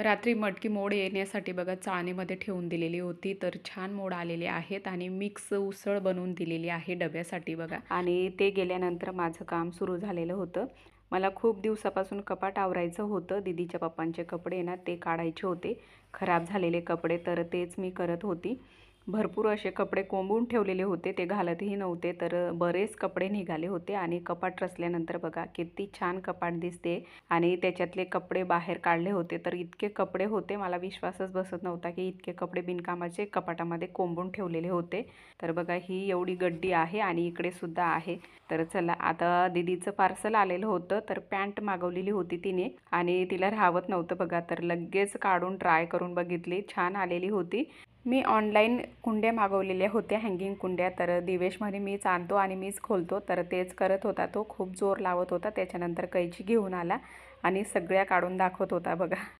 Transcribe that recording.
रात्री मटकी मोड येण्यासाठी बघा चाळणीमध्ये ठेवून दिलेली होती, तर छान मोड आलेले आहेत आणि मिक्स उसळ बनवून दिलेली आहे डब्यासाठी बघा. आणि ते गेल्यानंतर माझं काम सुरू झालेलं होतं. मला खूप दिवसापासून कपाट आवरायचं होतं. दीदीच्या पप्पांचे कपडे ना ते काढायचे होते, खराब झालेले कपडे, तर तेच मी करत होती. भरपूर असे कपडे कोंबून ठेवलेले होते, ते घालतही नव्हते, तर बरेच कपडे निघाले होते. आणि कपाट रचल्यानंतर बघा किती छान कपाट दिसते. आणि त्याच्यातले कपडे बाहेर काढले होते, तर इतके कपडे होते, मला विश्वासच बसत नव्हता की इतके कपडे बिनकामाचे कपाटामध्ये कोंबून ठेवलेले होते. तर बघा ही एवढी गड्डी आहे आणि इकडे सुद्धा आहे. तर चला, आता दीदीचं पार्सल आलेलं होतं, तर पॅन्ट मागवलेली होती तिने आणि तिला राहत नव्हतं बघा, तर लगेच काढून ट्राय करून बघितली, छान आलेली होती. मी ऑनलाईन कुंड्या मागवलेल्या होत्या, हँगिंग कुंड्या, तर दिवेशमध्ये मीच आणतो आणि मीच खोलतो, तर तेच करत होता तो. खूप जोर लावत होता, त्याच्यानंतर कैची घेऊन आला आणि सगळ्या काढून दाखवत होता बघा.